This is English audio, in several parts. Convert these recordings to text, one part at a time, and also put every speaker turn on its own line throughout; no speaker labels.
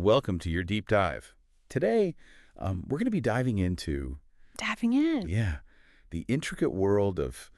Welcome to your deep dive. Today, we're going to be diving into,
Diving in.
the intricate world of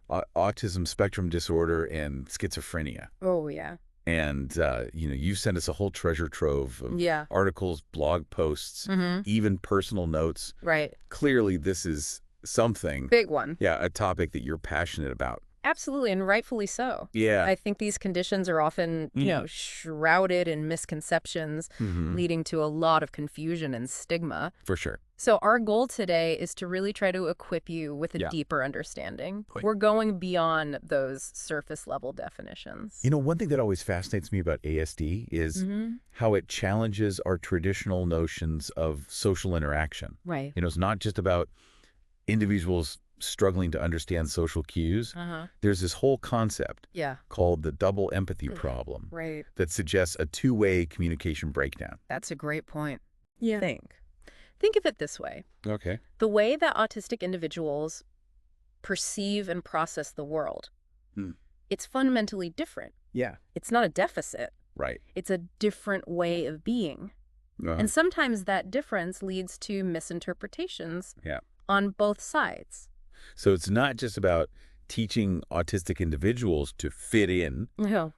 autism spectrum disorder and schizophrenia.
Oh, yeah.
And, you sent us a whole treasure trove of
Yeah.
articles, blog posts, even personal notes.
Right.
Clearly, this is something,
Big one.
a topic that you're passionate about.
Absolutely, and rightfully so.
Yeah.
I think these conditions are often, shrouded in misconceptions, leading to a lot of confusion and stigma.
For sure.
So our goal today is to really try to equip you with a
Yeah.
deeper understanding.
Right.
We're going beyond those surface-level definitions.
One thing that always fascinates me about ASD is how it challenges our traditional notions of social interaction.
Right.
It's not just about individuals struggling to understand social cues. There's this whole concept
Yeah.
called the double empathy problem
Right.
that suggests a two-way communication breakdown.
That's a great point. Yeah. Think of it this way.
Okay.
The way that autistic individuals perceive and process the world, it's fundamentally different.
Yeah.
It's not a deficit.
Right.
It's a different way of being. And sometimes that difference leads to misinterpretations on both sides.
So it's not just about teaching autistic individuals to fit in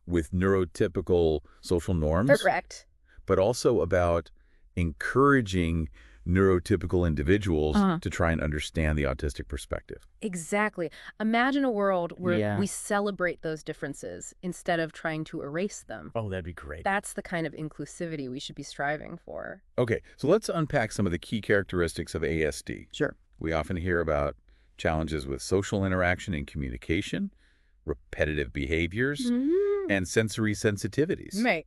with neurotypical social norms,
Correct.
but also about encouraging neurotypical individuals to try and understand the autistic perspective.
Exactly. Imagine a world where we celebrate those differences instead of trying to erase them.
Oh, that'd be great.
That's the kind of inclusivity we should be striving for.
Okay, so let's unpack some of the key characteristics of ASD.
Sure.
We often hear about challenges with social interaction and communication, repetitive behaviors, and sensory sensitivities.
Right.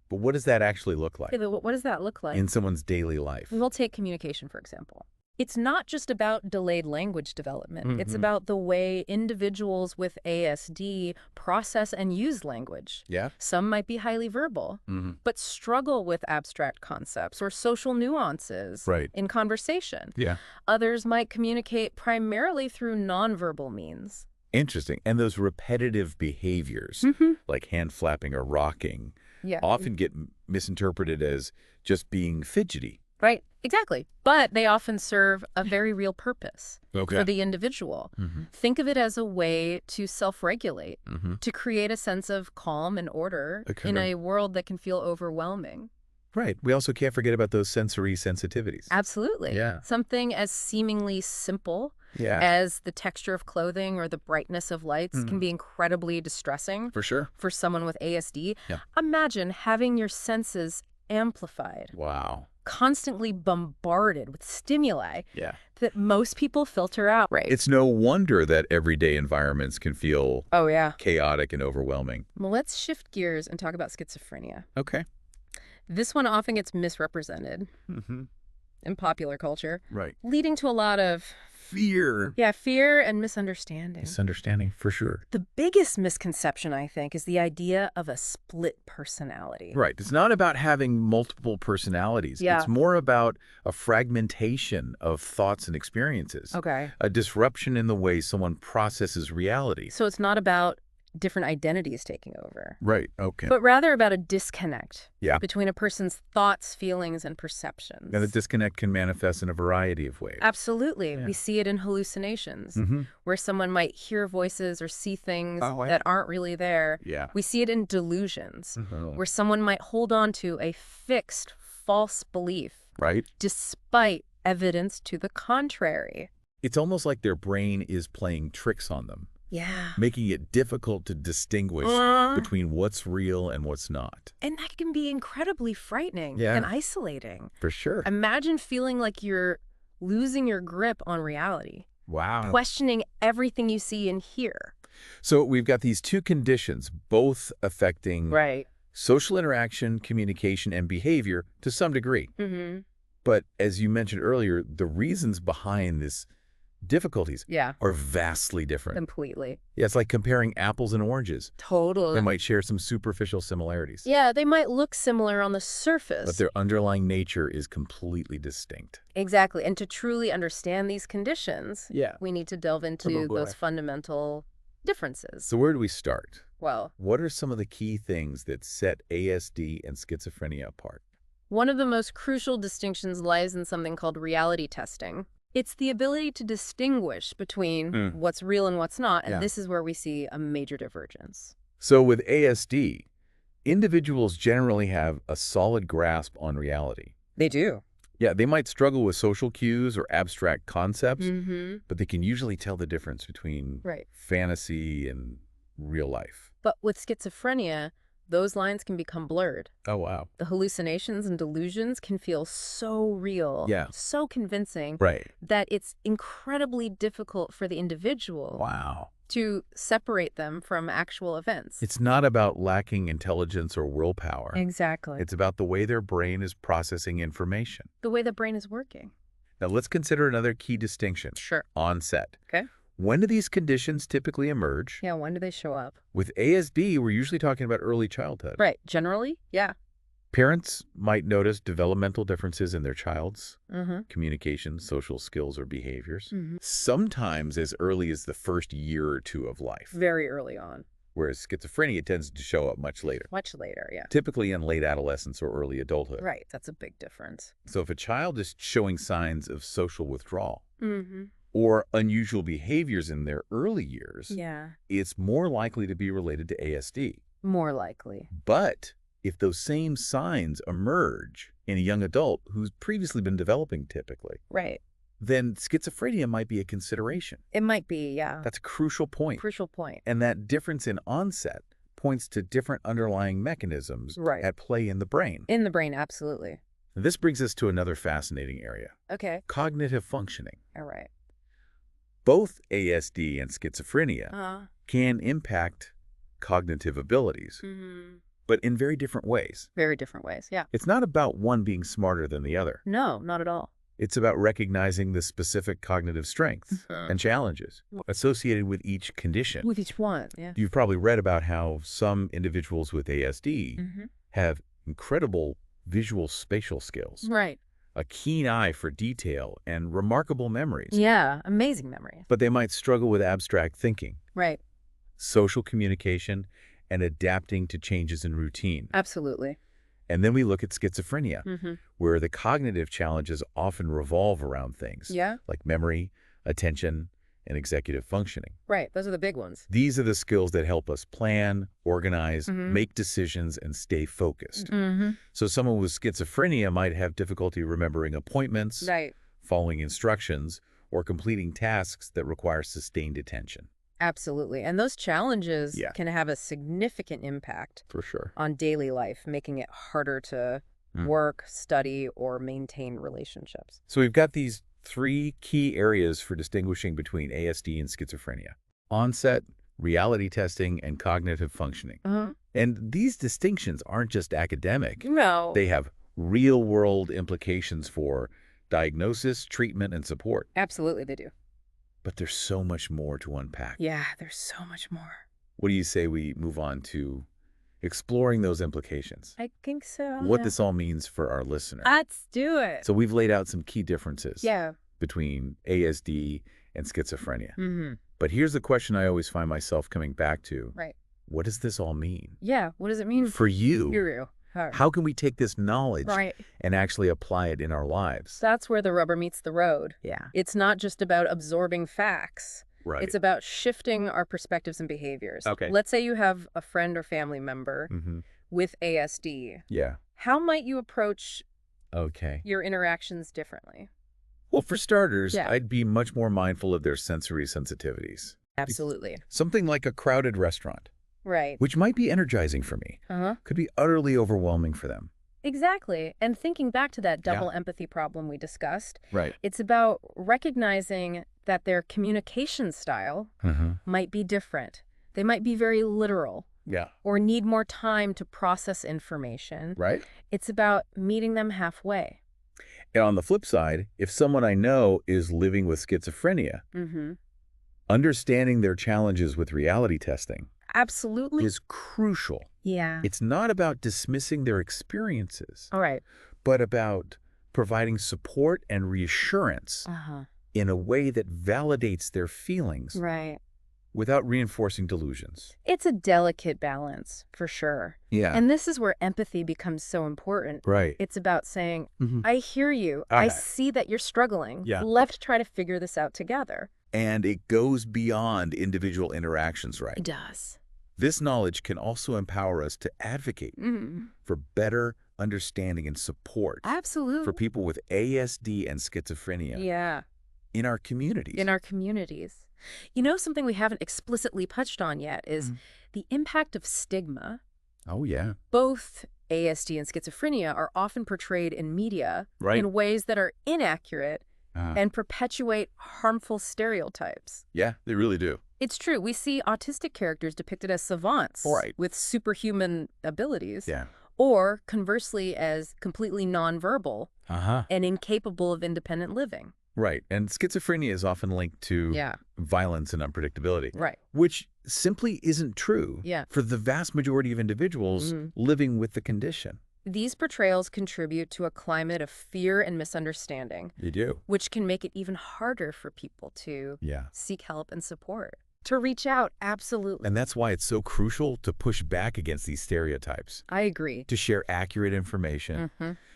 But what does that actually look like
Okay, what does that look like?
in someone's daily life?
We'll take communication, for example. It's not just about delayed language development. It's about the way individuals with ASD process and use language.
Yeah?
Some might be highly verbal, but struggle with abstract concepts or social nuances in conversation.
Yeah.
Others might communicate primarily through nonverbal means.
Interesting. And those repetitive behaviors, like hand flapping or rocking, often get misinterpreted as just being fidgety.
Right, exactly. But they often serve a very real purpose
Okay.
for the individual. Think of it as a way to self-regulate, to create a sense of calm and order in a world that can feel overwhelming.
Right. We also can't forget about those sensory sensitivities.
Absolutely.
Yeah.
Something as seemingly simple as the texture of clothing or the brightness of lights can be incredibly distressing
For sure.
for someone with ASD.
Yeah.
Imagine having your senses amplified,
Wow.
constantly bombarded with stimuli
Yeah.
that most people filter out. Right.
It's no wonder that everyday environments can feel
Oh, yeah.
chaotic and overwhelming.
Well, let's shift gears and talk about schizophrenia.
Okay.
This one often gets misrepresented in popular culture,
Right.
leading to a lot of
Fear.
fear and misunderstanding.
Misunderstanding, for sure.
The biggest misconception, I think, is the idea of a split personality.
Right. It's not about having multiple personalities.
Yeah.
It's more about a fragmentation of thoughts and experiences.
Okay.
A disruption in the way someone processes reality.
So it's not about different identities taking over,
Right. Okay.
but rather about a disconnect
Yeah.
between a person's thoughts, feelings, and perceptions.
And the disconnect can manifest in a variety of ways.
Absolutely.
Yeah.
We see it in hallucinations, where someone might hear voices or see things that aren't really there.
Yeah.
We see it in delusions, where someone might hold on to a fixed, false belief,
Right.
despite evidence to the contrary.
It's almost like their brain is playing tricks on them,
Yeah.
making it difficult to distinguish between what's real and what's not.
And that can be incredibly frightening
Yeah.
and isolating.
For sure.
Imagine feeling like you're losing your grip on reality,
Wow.
questioning everything you see and hear.
So we've got these two conditions, both affecting
Right.
social interaction, communication, and behavior to some degree. But as you mentioned earlier, the reasons behind this difficulties
Yeah.
are vastly different.
Completely.
Yeah, it's like comparing apples and oranges.
Totally.
They might share some superficial similarities,
Yeah, they might look similar on the surface.
but their underlying nature is completely distinct.
Exactly. And to truly understand these conditions,
Yeah.
we need to delve into those fundamental differences.
So where do we start?
Well,
What are some of the key things that set ASD and schizophrenia apart?
One of the most crucial distinctions lies in something called reality testing. It's the ability to distinguish between what's real and what's not, and this is where we see a major divergence.
So with ASD, individuals generally have a solid grasp on reality.
They do.
Yeah, they might struggle with social cues or abstract concepts, but they can usually tell the difference between fantasy and real life.
But with schizophrenia, those lines can become blurred.
Oh, wow.
The hallucinations and delusions can feel so real, so convincing, that it's incredibly difficult for the individual to separate them from actual events.
It's not about lacking intelligence or willpower.
Exactly.
It's about the way their brain is processing information.
The way the brain is working.
Now, let's consider another key distinction.
Sure.
Onset.
Okay.
When do these conditions typically emerge?
Yeah, when do they show up?
With ASD, we're usually talking about early childhood.
Right. Generally, yeah.
Parents might notice developmental differences in their child's communication, social skills, or behaviors. Sometimes as early as the first year or two of life.
Very early on.
Whereas schizophrenia tends to show up much later.
Much later, yeah.
Typically in late adolescence or early adulthood.
Right. That's a big difference.
So if a child is showing signs of social withdrawal or unusual behaviors in their early years, it's more likely to be related to ASD.
More likely.
But if those same signs emerge in a young adult who's previously been developing typically, then schizophrenia might be a consideration.
It might be, yeah.
That's a crucial point.
Crucial point.
And that difference in onset points to different underlying mechanisms at play in the brain.
In the brain, absolutely.
This brings us to another fascinating area.
Okay.
Cognitive functioning.
All right.
Both ASD and schizophrenia can impact cognitive abilities, but in very different ways.
Very different ways, yeah.
It's not about one being smarter than the other.
No, not at all.
It's about recognizing the specific cognitive strengths and challenges associated with each condition.
With each one, yeah.
You've probably read about how some individuals with ASD have incredible visual spatial skills.
Right.
A keen eye for detail and remarkable memories.
Yeah, amazing memory.
But they might struggle with abstract thinking.
Right.
Social communication, and adapting to changes in routine.
Absolutely.
And then we look at schizophrenia, where the cognitive challenges often revolve around things like memory, attention, and executive functioning.
Right. Those are the big ones.
These are the skills that help us plan, organize, make decisions, and stay focused. So someone with schizophrenia might have difficulty remembering appointments, following instructions, or completing tasks that require sustained attention.
Absolutely. And those challenges can have a significant impact on daily life, making it harder to work, study, or maintain relationships.
So we've got these three key areas for distinguishing between ASD and schizophrenia: onset, reality testing, and cognitive functioning. And these distinctions aren't just academic.
No.
They have real-world implications for diagnosis, treatment, and support.
Absolutely, they do.
But there's so much more to unpack.
Yeah, there's so much more.
What do you say we move on to exploring those implications?
I think so.
What this all means for our listener.
Let's do it.
So we've laid out some key differences between ASD and schizophrenia. But here's the question I always find myself coming back to.
Right.
What does this all mean?
Yeah, what does it mean
for you?
For you.
How can we take this knowledge and actually apply it in our lives?
That's where the rubber meets the road.
Yeah.
It's not just about absorbing facts.
Right.
It's about shifting our perspectives and behaviors.
Okay.
Let's say you have a friend or family member with ASD.
Yeah.
How might you approach your interactions differently?
Well, for starters, I'd be much more mindful of their sensory sensitivities.
Absolutely.
Something like a crowded restaurant.
Right.
Which might be energizing for me, could be utterly overwhelming for them.
Exactly. And thinking back to that double empathy problem we discussed,
Right.
It's about recognizing that their communication style might be different. They might be very literal.
Yeah.
Or need more time to process information.
Right.
It's about meeting them halfway.
And on the flip side, if someone I know is living with schizophrenia, understanding their challenges with reality testing
absolutely
is crucial.
Yeah.
It's not about dismissing their experiences,
all right,
but about providing support and reassurance in a way that validates their feelings
right,
without reinforcing delusions.
It's a delicate balance, for sure.
Yeah.
And this is where empathy becomes so important.
Right.
It's about saying, I hear you. I see that you're struggling.
Yeah.
Let's try to figure this out together.
And it goes beyond individual interactions, right?
It does.
This knowledge can also empower us to advocate for better understanding and support.
Absolutely.
For people with ASD and schizophrenia.
Yeah.
In our communities.
In our communities. You know, something we haven't explicitly touched on yet is the impact of stigma.
Oh, yeah.
Both ASD and schizophrenia are often portrayed in media in ways that are inaccurate and perpetuate harmful stereotypes.
Yeah, they really do.
It's true. We see autistic characters depicted as savants with superhuman abilities.
Yeah.
Or, conversely, as completely nonverbal and incapable of independent living.
Right. And schizophrenia is often linked to violence and unpredictability.
Right.
Which simply isn't true for the vast majority of individuals living with the condition.
These portrayals contribute to a climate of fear and misunderstanding.
They do.
Which can make it even harder for people to seek help and support. To reach out, absolutely.
And that's why it's so crucial to push back against these stereotypes.
I agree.
To share accurate information,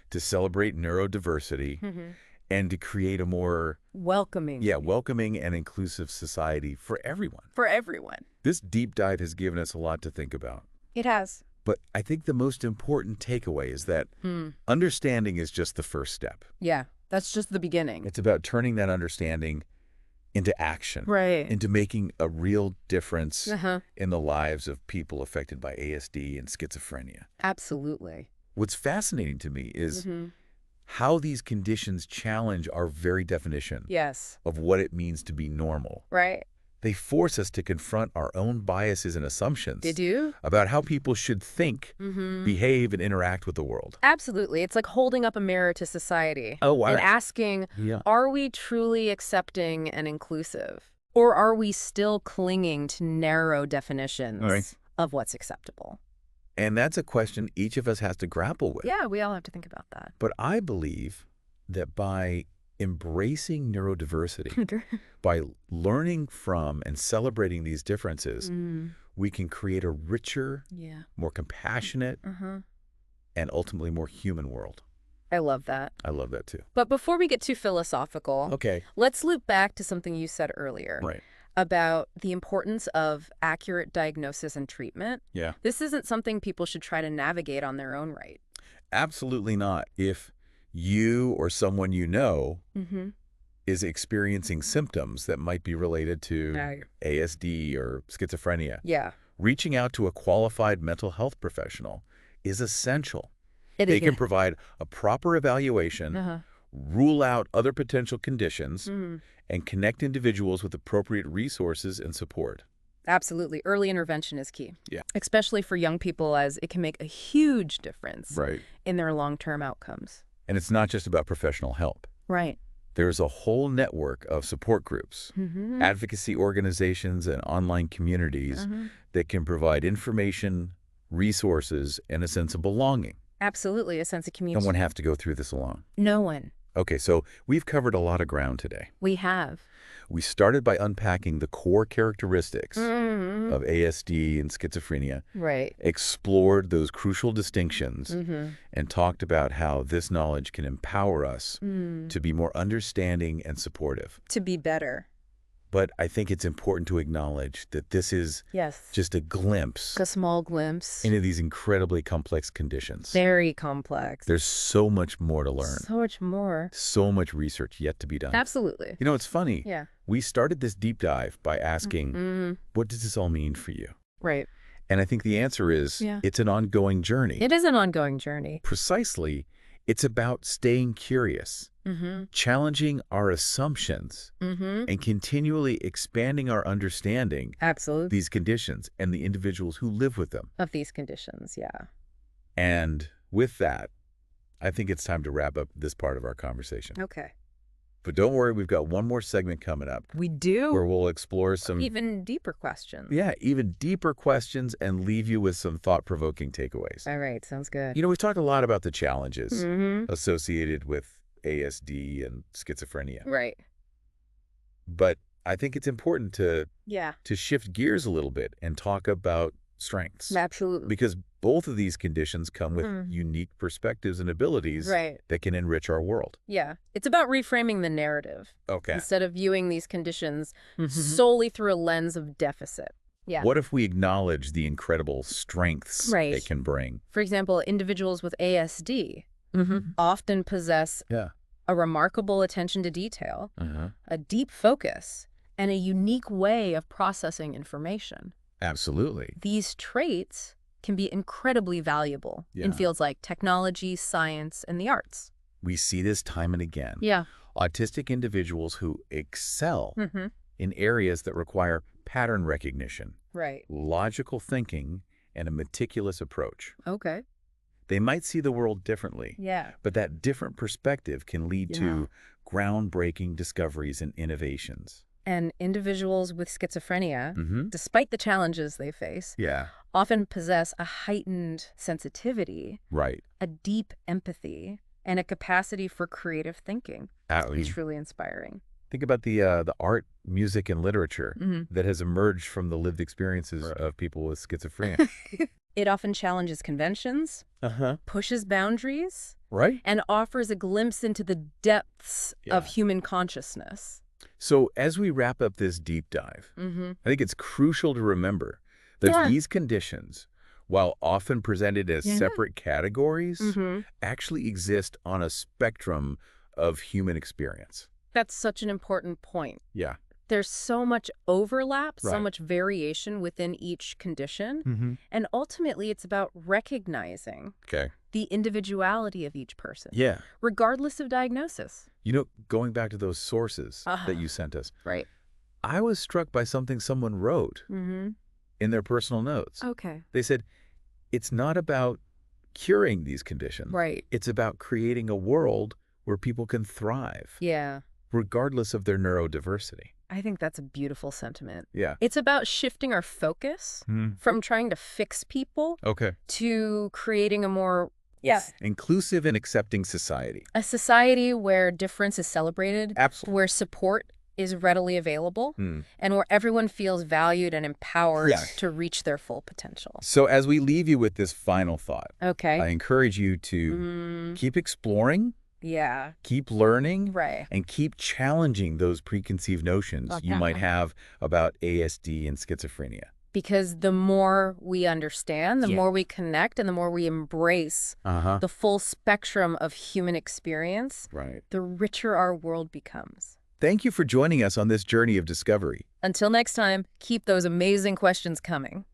to celebrate neurodiversity, and to create a more
welcoming
and inclusive society for everyone.
For everyone.
This deep dive has given us a lot to think about.
It has.
But I think the most important takeaway is that understanding is just the first step.
Yeah, that's just the beginning.
It's about turning that understanding into action.
Right.
Into making a real difference in the lives of people affected by ASD and schizophrenia.
Absolutely.
What's fascinating to me is how these conditions challenge our very definition of what it means to be normal.
Right.
They force us to confront our own biases and assumptions.
They do?
About how people should think, behave, and interact with the world.
Absolutely. It's like holding up a mirror to society.
Oh, wow.
And asking, are we truly accepting and inclusive? Or are we still clinging to narrow definitions of what's acceptable?
And that's a question each of us has to grapple with.
Yeah, we all have to think about that.
But I believe that by embracing neurodiversity, by learning from and celebrating these differences, we can create a richer, more compassionate, and ultimately more human world.
I love that.
I love that too.
But before we get too philosophical, let's loop back to something you said earlier. About the importance of accurate diagnosis and treatment.
Yeah.
This isn't something people should try to navigate on their own right.
Absolutely not. If you or someone you know is experiencing symptoms that might be related to ASD or schizophrenia, reaching out to a qualified mental health professional is essential. They can provide a proper evaluation, rule out other potential conditions, and connect individuals with appropriate resources and support.
Absolutely. Early intervention is key.
Yeah.
Especially for young people, as it can make a huge difference in their long-term outcomes.
And it's not just about professional help.
Right.
There's a whole network of support groups, advocacy organizations, and online communities that can provide information, resources, and a sense of belonging.
Absolutely, a sense of community.
No one have to go through this alone.
No one.
Okay, so we've covered a lot of ground today.
We have.
We started by unpacking the core characteristics of ASD and schizophrenia.
Right.
Explored those crucial distinctions and talked about how this knowledge can empower us to be more understanding and supportive.
To be better.
But I think it's important to acknowledge that this is just a glimpse.
A small glimpse.
Into these incredibly complex conditions.
Very complex.
There's so much more to learn.
So much more.
So much research yet to be done.
Absolutely.
You know, it's funny.
Yeah.
We started this deep dive by asking, what does this all mean for you?
Right.
And I think the answer is, it's an ongoing journey.
It is an ongoing journey.
Precisely. It's about staying curious, challenging our assumptions, and continually expanding our understanding of these conditions and the individuals who live with them.
Of these conditions, yeah.
And with that, I think it's time to wrap up this part of our conversation.
Okay.
But don't worry, we've got one more segment coming up.
We do?
Where we'll explore some
even deeper questions.
Yeah, even deeper questions and leave you with some thought-provoking takeaways.
All right, sounds good.
You know, we've talked a lot about the challenges associated with ASD and schizophrenia.
Right.
But I think it's important to shift gears a little bit and talk about strengths.
Absolutely.
Because both of these conditions come with unique perspectives and abilities that can enrich our world.
Yeah. It's about reframing the narrative.
Okay.
Instead of viewing these conditions solely through a lens of deficit. Yeah.
What if we acknowledge the incredible strengths they can bring?
For example, individuals with ASD often possess a remarkable attention to detail, a deep focus, and a unique way of processing information.
Absolutely.
These traits can be incredibly valuable in fields like technology, science, and the arts.
We see this time and again.
Yeah.
Autistic individuals who excel in areas that require pattern recognition, logical thinking, and a meticulous approach.
Okay.
They might see the world differently, but that different perspective can lead to groundbreaking discoveries and innovations.
And individuals with schizophrenia, despite the challenges they face, often possess a heightened sensitivity, a deep empathy, and a capacity for creative thinking. It's truly inspiring.
Think about the art, music, and literature that has emerged from the lived experiences of people with schizophrenia.
It often challenges conventions, pushes boundaries, and offers a glimpse into the depths of human consciousness.
So as we wrap up this deep dive, I think it's crucial to remember that these conditions, while often presented as separate categories, actually exist on a spectrum of human experience.
That's such an important point.
Yeah.
There's so much overlap, so much variation within each condition. And ultimately, it's about recognizing the individuality of each person, regardless of diagnosis.
You know, going back to those sources that you sent us, I was struck by something someone wrote in their personal notes.
Okay.
They said, it's not about curing these conditions. It's about creating a world where people can thrive.
Yeah.
Regardless of their neurodiversity.
I think that's a beautiful sentiment.
Yeah.
It's about shifting our focus from trying to fix people to creating a more
inclusive and accepting society.
A society where difference is celebrated,
Absolutely.
Where support is readily available, and where everyone feels valued and empowered to reach their full potential.
So as we leave you with this final thought,
I
encourage you to keep exploring, keep learning, and keep challenging those preconceived notions you might have about ASD and schizophrenia.
Because the more we understand, the more we connect, and the more we embrace the full spectrum of human experience, the richer our world becomes.
Thank you for joining us on this journey of discovery.
Until next time, keep those amazing questions coming.